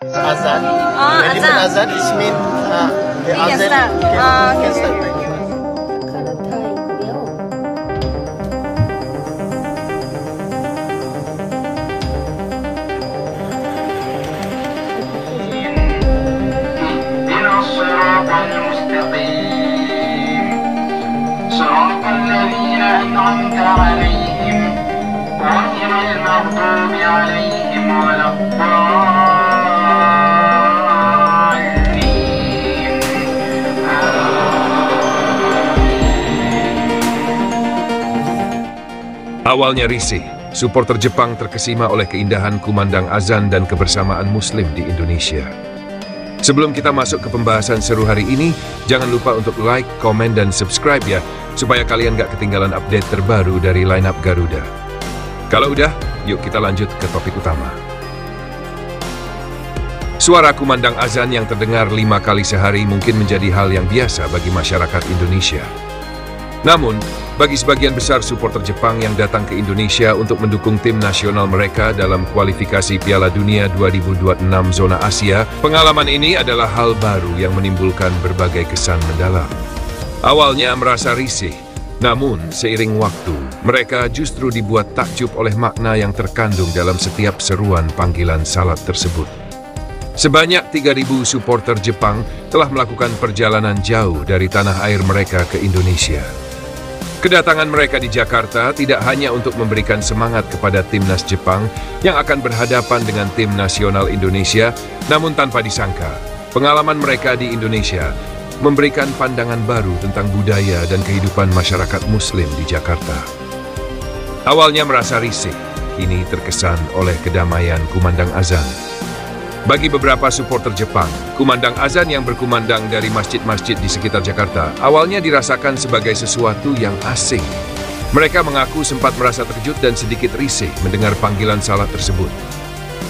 Azan. Oh, When you azan. azan, it means the You can azan start. can Okay. start like that. اهدنا الصراط المستقيم صراط الذين أنعمت عليهم غير المغضوب عليهم ولا الضالين. Awalnya risih, supporter Jepang terkesima oleh keindahan kumandang azan dan kebersamaan Muslim di Indonesia. Sebelum kita masuk ke pembahasan seru hari ini, jangan lupa untuk like, komen, dan subscribe ya, supaya kalian gak ketinggalan update terbaru dari lineup Garuda. Kalau udah, yuk kita lanjut ke topik utama. Suara kumandang azan yang terdengar 5 kali sehari mungkin menjadi hal yang biasa bagi masyarakat Indonesia. Namun, bagi sebagian besar supporter Jepang yang datang ke Indonesia untuk mendukung tim nasional mereka dalam kualifikasi Piala Dunia 2026 zona Asia, pengalaman ini adalah hal baru yang menimbulkan berbagai kesan mendalam. Awalnya merasa risih, namun seiring waktu, mereka justru dibuat takjub oleh makna yang terkandung dalam setiap seruan panggilan salat tersebut. Sebanyak 3.000 supporter Jepang telah melakukan perjalanan jauh dari tanah air mereka ke Indonesia. Kedatangan mereka di Jakarta tidak hanya untuk memberikan semangat kepada timnas Jepang yang akan berhadapan dengan tim nasional Indonesia, namun tanpa disangka, pengalaman mereka di Indonesia memberikan pandangan baru tentang budaya dan kehidupan masyarakat Muslim di Jakarta. Awalnya merasa risih, kini terkesan oleh kedamaian kumandang azan. Bagi beberapa supporter Jepang, kumandang azan yang berkumandang dari masjid-masjid di sekitar Jakarta awalnya dirasakan sebagai sesuatu yang asing. Mereka mengaku sempat merasa terkejut dan sedikit risih mendengar panggilan salat tersebut.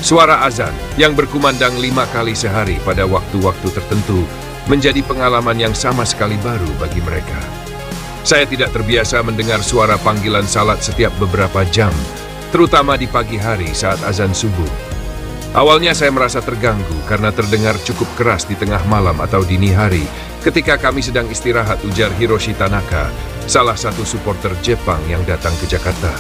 Suara azan yang berkumandang 5 kali sehari pada waktu-waktu tertentu menjadi pengalaman yang sama sekali baru bagi mereka. Saya tidak terbiasa mendengar suara panggilan salat setiap beberapa jam, terutama di pagi hari saat azan subuh. Awalnya saya merasa terganggu karena terdengar cukup keras di tengah malam atau dini hari ketika kami sedang istirahat, ujar Hiroshi Tanaka, salah satu supporter Jepang yang datang ke Jakarta.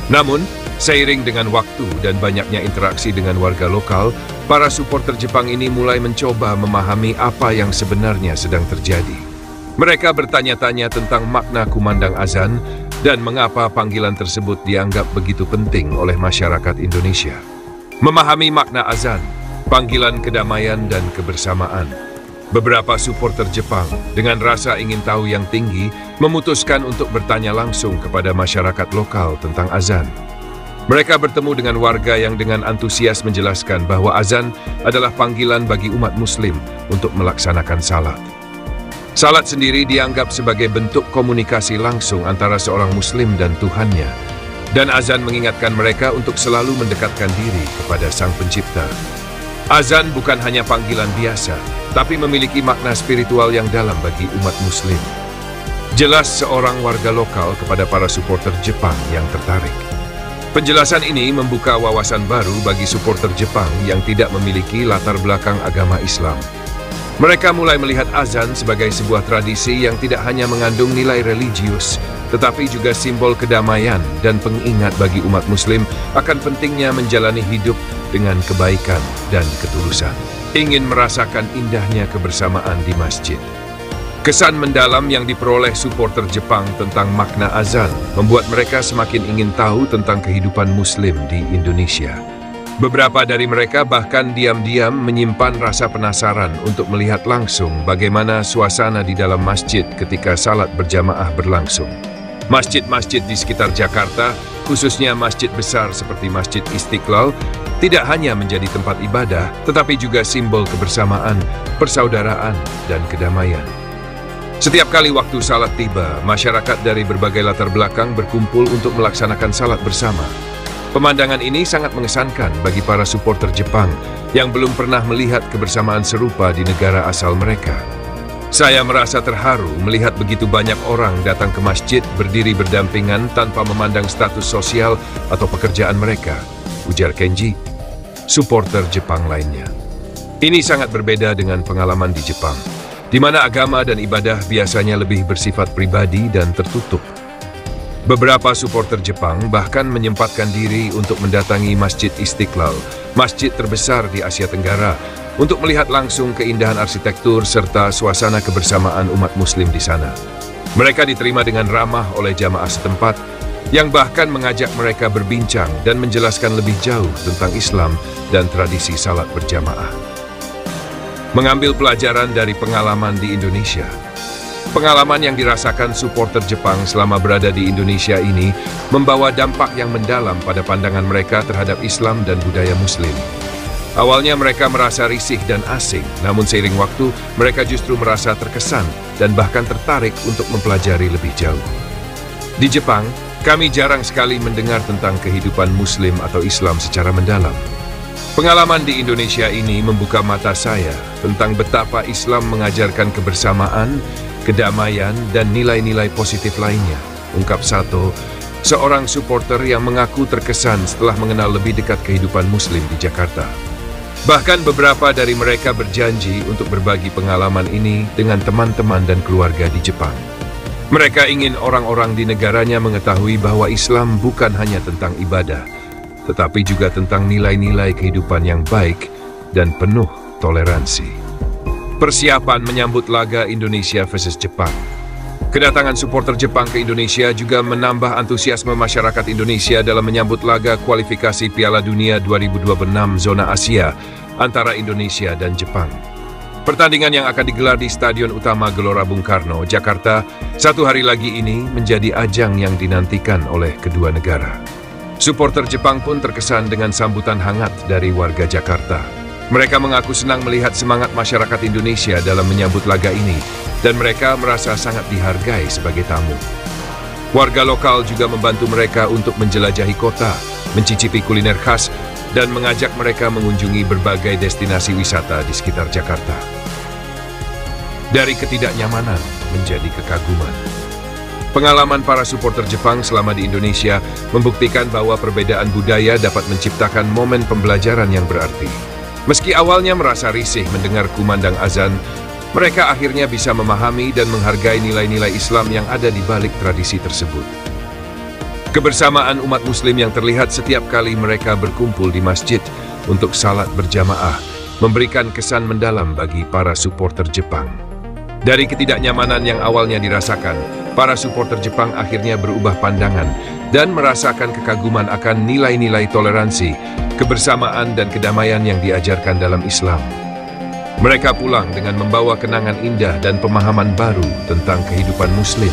Namun, seiring dengan waktu dan banyaknya interaksi dengan warga lokal, para supporter Jepang ini mulai mencoba memahami apa yang sebenarnya sedang terjadi. Mereka bertanya-tanya tentang makna kumandang azan dan mengapa panggilan tersebut dianggap begitu penting oleh masyarakat Indonesia. Memahami makna azan, panggilan kedamaian dan kebersamaan. Beberapa supporter Jepang dengan rasa ingin tahu yang tinggi memutuskan untuk bertanya langsung kepada masyarakat lokal tentang azan. Mereka bertemu dengan warga yang dengan antusias menjelaskan bahwa azan adalah panggilan bagi umat Muslim untuk melaksanakan salat. Salat sendiri dianggap sebagai bentuk komunikasi langsung antara seorang Muslim dan Tuhannya. Dan azan mengingatkan mereka untuk selalu mendekatkan diri kepada Sang Pencipta. Azan bukan hanya panggilan biasa, tapi memiliki makna spiritual yang dalam bagi umat Muslim. Jelas seorang warga lokal kepada para supporter Jepang yang tertarik. Penjelasan ini membuka wawasan baru bagi supporter Jepang yang tidak memiliki latar belakang agama Islam. Mereka mulai melihat azan sebagai sebuah tradisi yang tidak hanya mengandung nilai religius, tetapi juga simbol kedamaian dan pengingat bagi umat Muslim akan pentingnya menjalani hidup dengan kebaikan dan ketulusan. Ingin merasakan indahnya kebersamaan di masjid. Kesan mendalam yang diperoleh supporter Jepang tentang makna azan membuat mereka semakin ingin tahu tentang kehidupan Muslim di Indonesia. Beberapa dari mereka bahkan diam-diam menyimpan rasa penasaran untuk melihat langsung bagaimana suasana di dalam masjid ketika salat berjamaah berlangsung. Masjid-masjid di sekitar Jakarta, khususnya masjid besar seperti Masjid Istiqlal, tidak hanya menjadi tempat ibadah, tetapi juga simbol kebersamaan, persaudaraan, dan kedamaian. Setiap kali waktu salat tiba, masyarakat dari berbagai latar belakang berkumpul untuk melaksanakan salat bersama. Pemandangan ini sangat mengesankan bagi para supporter Jepang yang belum pernah melihat kebersamaan serupa di negara asal mereka. Saya merasa terharu melihat begitu banyak orang datang ke masjid berdiri berdampingan tanpa memandang status sosial atau pekerjaan mereka, ujar Kenji, supporter Jepang lainnya. Ini sangat berbeda dengan pengalaman di Jepang, di mana agama dan ibadah biasanya lebih bersifat pribadi dan tertutup. Beberapa supporter Jepang bahkan menyempatkan diri untuk mendatangi Masjid Istiqlal, masjid terbesar di Asia Tenggara, untuk melihat langsung keindahan arsitektur serta suasana kebersamaan umat Muslim di sana. Mereka diterima dengan ramah oleh jamaah setempat, yang bahkan mengajak mereka berbincang dan menjelaskan lebih jauh tentang Islam dan tradisi salat berjamaah. Mengambil pelajaran dari pengalaman di Indonesia. Pengalaman yang dirasakan supporter Jepang selama berada di Indonesia ini membawa dampak yang mendalam pada pandangan mereka terhadap Islam dan budaya Muslim. Awalnya mereka merasa risih dan asing, namun seiring waktu mereka justru merasa terkesan dan bahkan tertarik untuk mempelajari lebih jauh. Di Jepang, kami jarang sekali mendengar tentang kehidupan Muslim atau Islam secara mendalam. Pengalaman di Indonesia ini membuka mata saya tentang betapa Islam mengajarkan kebersamaan, kedamaian, dan nilai-nilai positif lainnya, ungkap Sato, seorang supporter yang mengaku terkesan setelah mengenal lebih dekat kehidupan Muslim di Jakarta. Bahkan beberapa dari mereka berjanji untuk berbagi pengalaman ini dengan teman-teman dan keluarga di Jepang. Mereka ingin orang-orang di negaranya mengetahui bahwa Islam bukan hanya tentang ibadah, tetapi juga tentang nilai-nilai kehidupan yang baik dan penuh toleransi. Persiapan menyambut laga Indonesia versus Jepang. Kedatangan supporter Jepang ke Indonesia juga menambah antusiasme masyarakat Indonesia dalam menyambut laga kualifikasi Piala Dunia 2026 zona Asia antara Indonesia dan Jepang. Pertandingan yang akan digelar di Stadion Utama Gelora Bung Karno, Jakarta, satu hari lagi ini menjadi ajang yang dinantikan oleh kedua negara. Supporter Jepang pun terkesan dengan sambutan hangat dari warga Jakarta. Mereka mengaku senang melihat semangat masyarakat Indonesia dalam menyambut laga ini, dan mereka merasa sangat dihargai sebagai tamu. Warga lokal juga membantu mereka untuk menjelajahi kota, mencicipi kuliner khas, dan mengajak mereka mengunjungi berbagai destinasi wisata di sekitar Jakarta. Dari ketidaknyamanan menjadi kekaguman. Pengalaman para supporter Jepang selama di Indonesia membuktikan bahwa perbedaan budaya dapat menciptakan momen pembelajaran yang berarti. Meski awalnya merasa risih mendengar kumandang azan, mereka akhirnya bisa memahami dan menghargai nilai-nilai Islam yang ada di balik tradisi tersebut. Kebersamaan umat Muslim yang terlihat setiap kali mereka berkumpul di masjid untuk salat berjamaah memberikan kesan mendalam bagi para supporter Jepang. Dari ketidaknyamanan yang awalnya dirasakan, para supporter Jepang akhirnya berubah pandangan dan merasakan kekaguman akan nilai-nilai toleransi, kebersamaan, dan kedamaian yang diajarkan dalam Islam. Mereka pulang dengan membawa kenangan indah dan pemahaman baru tentang kehidupan Muslim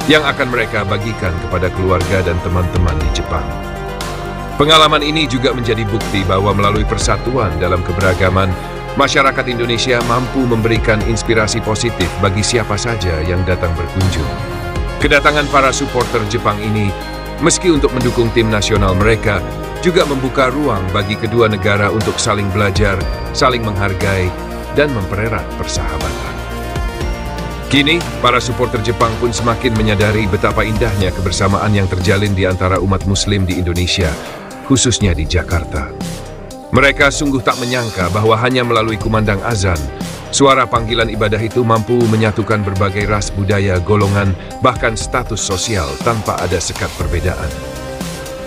yang akan mereka bagikan kepada keluarga dan teman-teman di Jepang. Pengalaman ini juga menjadi bukti bahwa melalui persatuan dalam keberagaman, masyarakat Indonesia mampu memberikan inspirasi positif bagi siapa saja yang datang berkunjung. Kedatangan para supporter Jepang ini, meski untuk mendukung tim nasional mereka, juga membuka ruang bagi kedua negara untuk saling belajar, saling menghargai, dan mempererat persahabatan. Kini, para supporter Jepang pun semakin menyadari betapa indahnya kebersamaan yang terjalin di antara umat Muslim di Indonesia, khususnya di Jakarta. Mereka sungguh tak menyangka bahwa hanya melalui kumandang azan, suara panggilan ibadah itu mampu menyatukan berbagai ras, budaya, golongan, bahkan status sosial tanpa ada sekat perbedaan.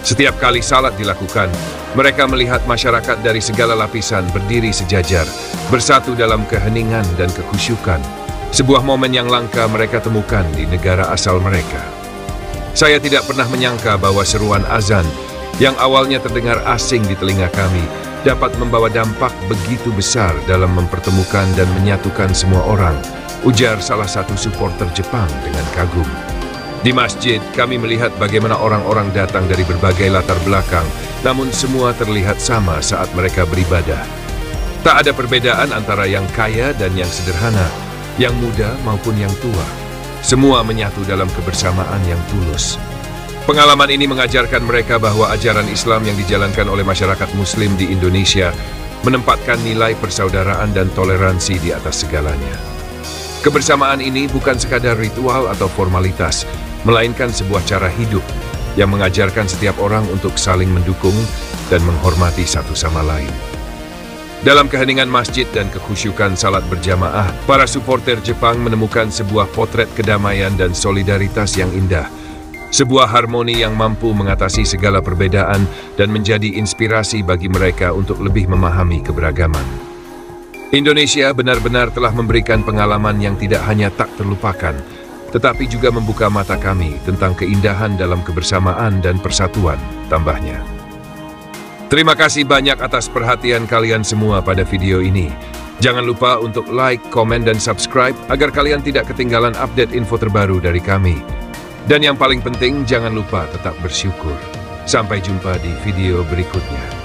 Setiap kali salat dilakukan, mereka melihat masyarakat dari segala lapisan berdiri sejajar, bersatu dalam keheningan dan kekhusyukan. Sebuah momen yang langka mereka temukan di negara asal mereka. Saya tidak pernah menyangka bahwa seruan azan yang awalnya terdengar asing di telinga kami dapat membawa dampak begitu besar dalam mempertemukan dan menyatukan semua orang, ujar salah satu supporter Jepang dengan kagum. Di masjid, kami melihat bagaimana orang-orang datang dari berbagai latar belakang, namun semua terlihat sama saat mereka beribadah. Tak ada perbedaan antara yang kaya dan yang sederhana, yang muda maupun yang tua. Semua menyatu dalam kebersamaan yang tulus. Pengalaman ini mengajarkan mereka bahwa ajaran Islam yang dijalankan oleh masyarakat Muslim di Indonesia menempatkan nilai persaudaraan dan toleransi di atas segalanya. Kebersamaan ini bukan sekadar ritual atau formalitas, melainkan sebuah cara hidup yang mengajarkan setiap orang untuk saling mendukung dan menghormati satu sama lain. Dalam keheningan masjid dan kekhusyukan salat berjamaah, para supporter Jepang menemukan sebuah potret kedamaian dan solidaritas yang indah. Sebuah harmoni yang mampu mengatasi segala perbedaan dan menjadi inspirasi bagi mereka untuk lebih memahami keberagaman. Indonesia benar-benar telah memberikan pengalaman yang tidak hanya tak terlupakan, tetapi juga membuka mata kami tentang keindahan dalam kebersamaan dan persatuan, tambahnya. Terima kasih banyak atas perhatian kalian semua pada video ini. Jangan lupa untuk like, komen, dan subscribe agar kalian tidak ketinggalan update info terbaru dari kami. Dan yang paling penting, jangan lupa tetap bersyukur. Sampai jumpa di video berikutnya.